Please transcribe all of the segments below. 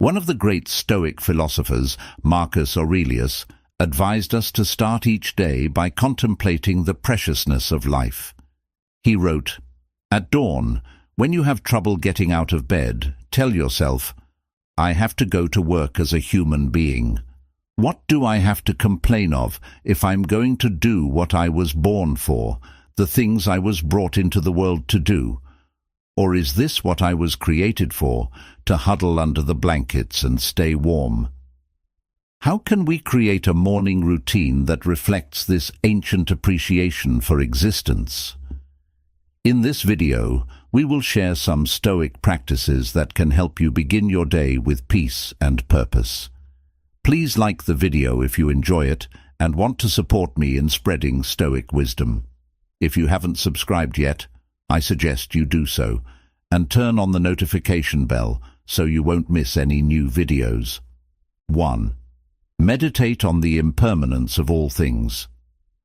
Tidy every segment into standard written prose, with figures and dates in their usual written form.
One of the great Stoic philosophers, Marcus Aurelius, advised us to start each day by contemplating the preciousness of life. He wrote, "At dawn, when you have trouble getting out of bed, tell yourself, 'I have to go to work as a human being. What do I have to complain of if I'm going to do what I was born for, the things I was brought into the world to do? Or is this what I was created for, to huddle under the blankets and stay warm?'" How can we create a morning routine that reflects this ancient appreciation for existence? In this video, we will share some Stoic practices that can help you begin your day with peace and purpose. Please like the video if you enjoy it and want to support me in spreading Stoic wisdom. If you haven't subscribed yet, I suggest you do so, and turn on the notification bell so you won't miss any new videos. 1. Meditate on the impermanence of all things.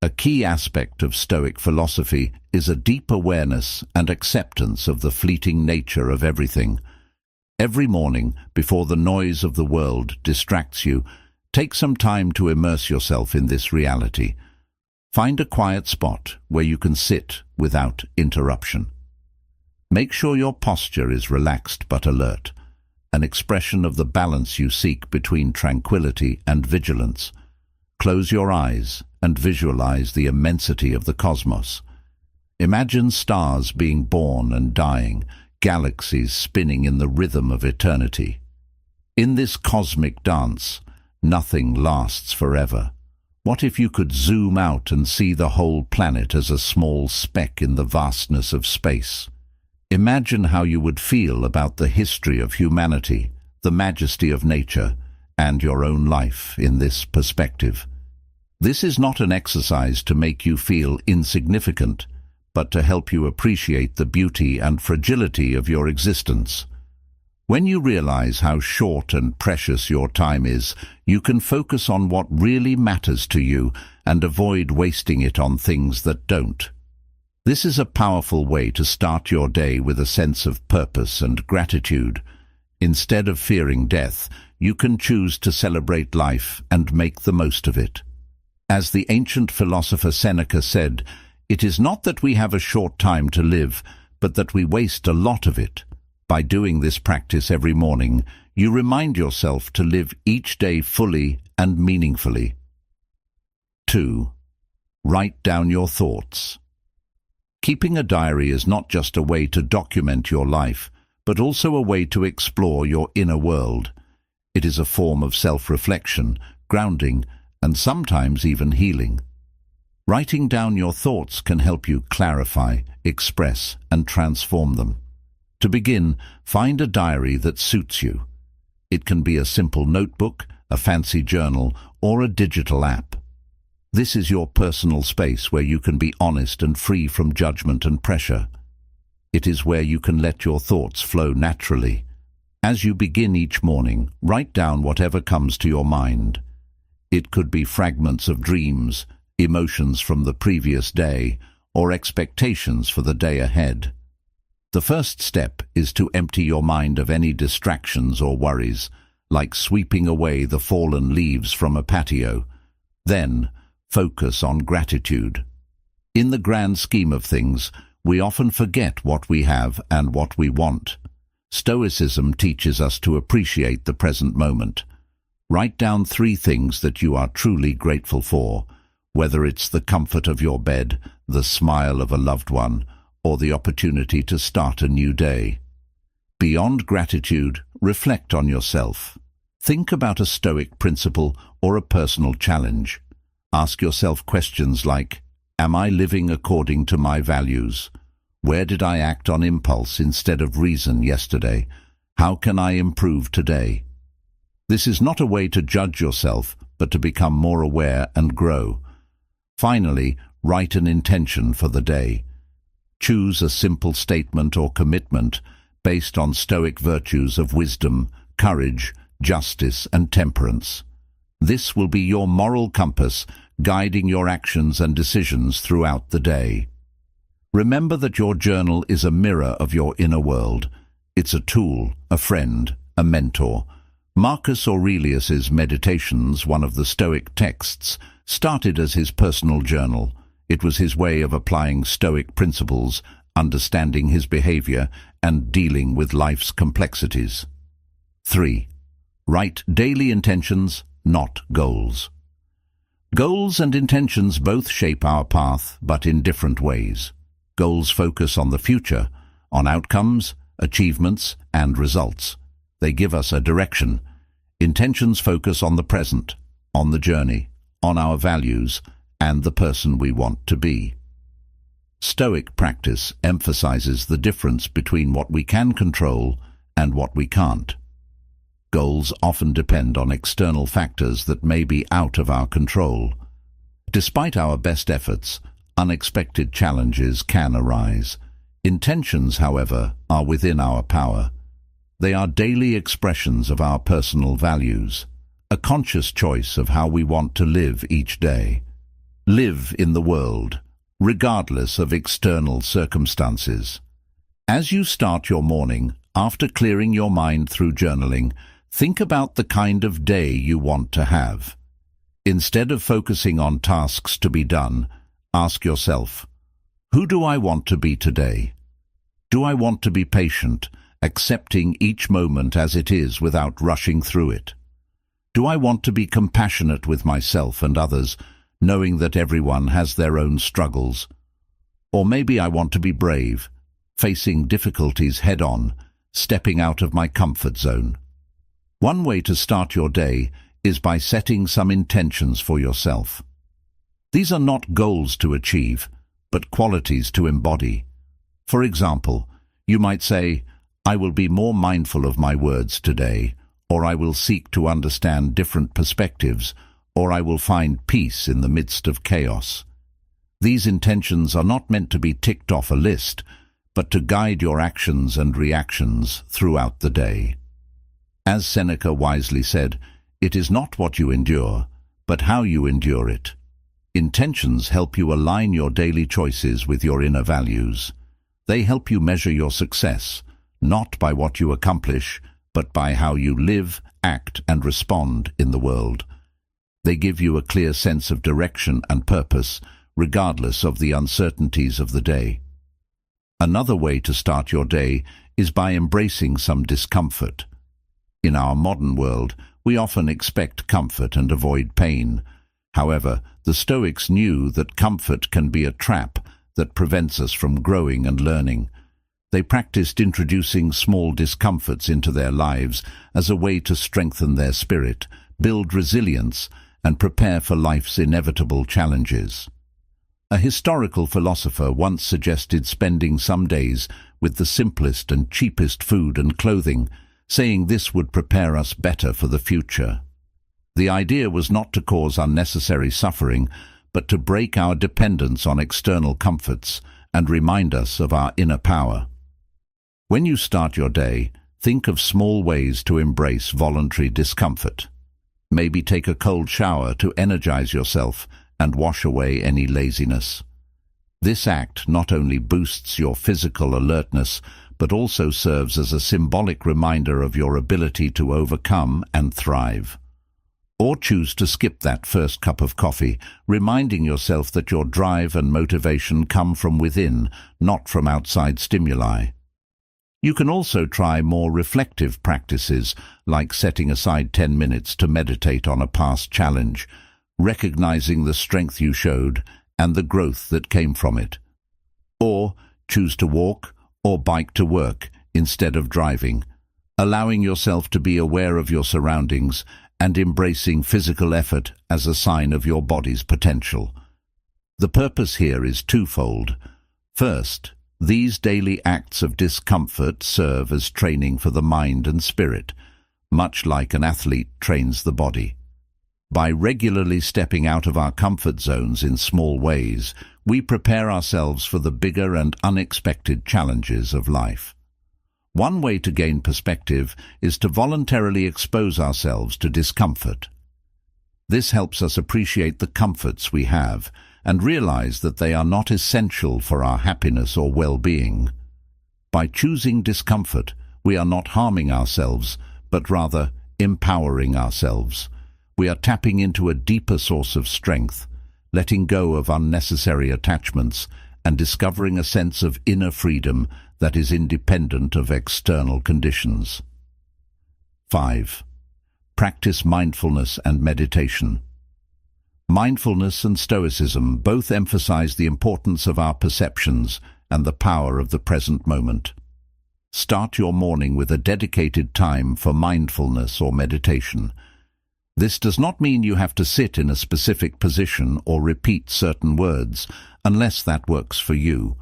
A key aspect of Stoic philosophy is a deep awareness and acceptance of the fleeting nature of everything. Every morning, before the noise of the world distracts you, take some time to immerse yourself in this reality. Find a quiet spot where you can sit without interruption. Make sure your posture is relaxed but alert, an expression of the balance you seek between tranquility and vigilance. Close your eyes and visualize the immensity of the cosmos. Imagine stars being born and dying, galaxies spinning in the rhythm of eternity. In this cosmic dance, nothing lasts forever. What if you could zoom out and see the whole planet as a small speck in the vastness of space? Imagine how you would feel about the history of humanity, the majesty of nature, and your own life in this perspective. This is not an exercise to make you feel insignificant, but to help you appreciate the beauty and fragility of your existence. When you realize how short and precious your time is, you can focus on what really matters to you and avoid wasting it on things that don't. This is a powerful way to start your day with a sense of purpose and gratitude. Instead of fearing death, you can choose to celebrate life and make the most of it. As the ancient philosopher Seneca said, "It is not that we have a short time to live, but that we waste a lot of it." By doing this practice every morning, you remind yourself to live each day fully and meaningfully. 2. Write down your thoughts. Keeping a diary is not just a way to document your life, but also a way to explore your inner world. It is a form of self-reflection, grounding, and sometimes even healing. Writing down your thoughts can help you clarify, express, and transform them. To begin, find a diary that suits you. It can be a simple notebook, a fancy journal, or a digital app. This is your personal space where you can be honest and free from judgment and pressure. It is where you can let your thoughts flow naturally. As you begin each morning, write down whatever comes to your mind. It could be fragments of dreams, emotions from the previous day, or expectations for the day ahead. The first step is to empty your mind of any distractions or worries, like sweeping away the fallen leaves from a patio. Then, focus on gratitude. In the grand scheme of things, we often forget what we have and what we want. Stoicism teaches us to appreciate the present moment. Write down 3 things that you are truly grateful for, whether it's the comfort of your bed, the smile of a loved one, or the opportunity to start a new day. Beyond gratitude, reflect on yourself. Think about a Stoic principle or a personal challenge. Ask yourself questions like, am I living according to my values? Where did I act on impulse instead of reason yesterday? How can I improve today? This is not a way to judge yourself, but to become more aware and grow. Finally, write an intention for the day. Choose a simple statement or commitment based on Stoic virtues of wisdom, courage, justice, and temperance. This will be your moral compass, guiding your actions and decisions throughout the day. Remember that your journal is a mirror of your inner world. It's a tool, a friend, a mentor. Marcus Aurelius's Meditations, one of the Stoic texts, started as his personal journal. It was his way of applying Stoic principles, understanding his behavior, and dealing with life's complexities. 3. Write daily intentions, not goals. Goals and intentions both shape our path, but in different ways. Goals focus on the future, on outcomes, achievements, and results. They give us a direction. Intentions focus on the present, on the journey, on our values, and the person we want to be. Stoic practice emphasizes the difference between what we can control and what we can't. Goals often depend on external factors that may be out of our control. Despite our best efforts, unexpected challenges can arise. Intentions, however, are within our power. They are daily expressions of our personal values, a conscious choice of how we want to live each day. Live in the world, regardless of external circumstances. As you start your morning, after clearing your mind through journaling, think about the kind of day you want to have. Instead of focusing on tasks to be done, ask yourself, who do I want to be today? Do I want to be patient, accepting each moment as it is without rushing through it? Do I want to be compassionate with myself and others, knowing that everyone has their own struggles? Or maybe I want to be brave, facing difficulties head-on, stepping out of my comfort zone. One way to start your day is by setting some intentions for yourself. These are not goals to achieve, but qualities to embody. For example, you might say, I will be more mindful of my words today, or I will seek to understand different perspectives, or I will find peace in the midst of chaos. These intentions are not meant to be ticked off a list, but to guide your actions and reactions throughout the day. As Seneca wisely said, it is not what you endure, but how you endure it. Intentions help you align your daily choices with your inner values. They help you measure your success, not by what you accomplish, but by how you live, act, and respond in the world. They give you a clear sense of direction and purpose, regardless of the uncertainties of the day. Another way to start your day is by embracing some discomfort. In our modern world, we often expect comfort and avoid pain. However, the Stoics knew that comfort can be a trap that prevents us from growing and learning. They practiced introducing small discomforts into their lives as a way to strengthen their spirit, build resilience, and prepare for life's inevitable challenges. A historical philosopher once suggested spending some days with the simplest and cheapest food and clothing, saying this would prepare us better for the future. The idea was not to cause unnecessary suffering, but to break our dependence on external comforts and remind us of our inner power. When you start your day, think of small ways to embrace voluntary discomfort. Maybe take a cold shower to energize yourself and wash away any laziness. This act not only boosts your physical alertness, but also serves as a symbolic reminder of your ability to overcome and thrive. Or choose to skip that first cup of coffee, reminding yourself that your drive and motivation come from within, not from outside stimuli. You can also try more reflective practices, like setting aside 10 minutes to meditate on a past challenge, recognizing the strength you showed and the growth that came from it. Or choose to walk or bike to work instead of driving, allowing yourself to be aware of your surroundings and embracing physical effort as a sign of your body's potential. The purpose here is twofold. First, these daily acts of discomfort serve as training for the mind and spirit, much like an athlete trains the body. By regularly stepping out of our comfort zones in small ways, we prepare ourselves for the bigger and unexpected challenges of life. One way to gain perspective is to voluntarily expose ourselves to discomfort. This helps us appreciate the comforts we have and realize that they are not essential for our happiness or well-being. By choosing discomfort, we are not harming ourselves, but rather empowering ourselves. We are tapping into a deeper source of strength, letting go of unnecessary attachments and discovering a sense of inner freedom that is independent of external conditions. 5. Practice mindfulness and meditation. Mindfulness and Stoicism both emphasize the importance of our perceptions and the power of the present moment. Start your morning with a dedicated time for mindfulness or meditation. This does not mean you have to sit in a specific position or repeat certain words, unless that works for you.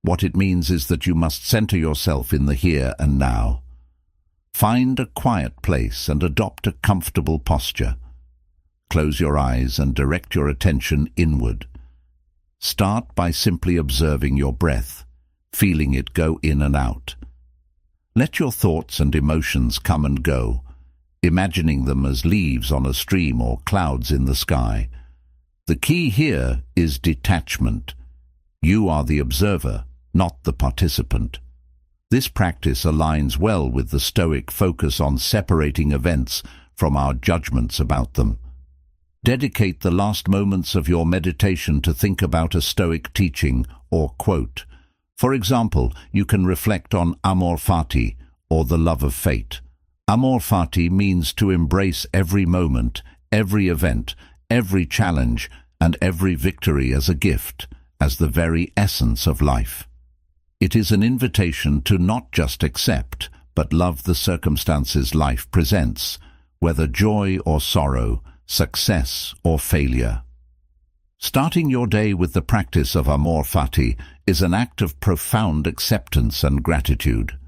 What it means is that you must center yourself in the here and now. Find a quiet place and adopt a comfortable posture. Close your eyes and direct your attention inward. Start by simply observing your breath, feeling it go in and out. Let your thoughts and emotions come and go, imagining them as leaves on a stream or clouds in the sky. The key here is detachment. You are the observer, not the participant. This practice aligns well with the Stoic focus on separating events from our judgments about them. Dedicate the last moments of your meditation to think about a Stoic teaching or quote. For example, you can reflect on amor fati, or the love of fate. Amor fati means to embrace every moment, every event, every challenge, and every victory as a gift, as the very essence of life. It is an invitation to not just accept, but love the circumstances life presents, whether joy or sorrow, success or failure. Starting your day with the practice of amor fati is an act of profound acceptance and gratitude.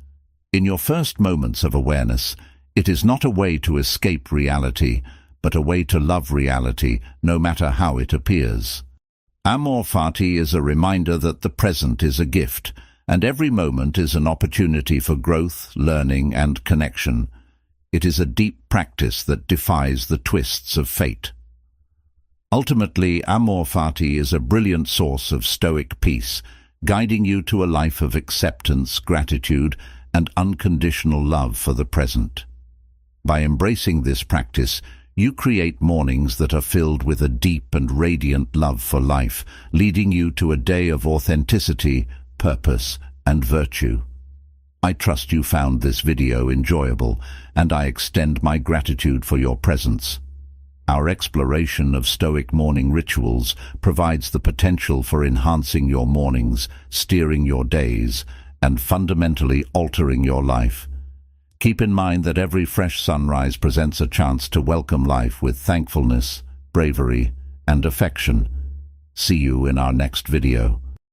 In your first moments of awareness, it is not a way to escape reality, but a way to love reality, no matter how it appears. Amor fati is a reminder that the present is a gift, and every moment is an opportunity for growth, learning, and connection. It is a deep practice that defies the twists of fate. Ultimately, amor fati is a brilliant source of Stoic peace, guiding you to a life of acceptance, gratitude, and unconditional love for the present. By embracing this practice, you create mornings that are filled with a deep and radiant love for life, leading you to a day of authenticity, purpose, and virtue. I trust you found this video enjoyable, and I extend my gratitude for your presence. Our exploration of Stoic morning rituals provides the potential for enhancing your mornings, steering your days, and fundamentally altering your life. Keep in mind that every fresh sunrise presents a chance to welcome life with thankfulness, bravery, and affection. See you in our next video.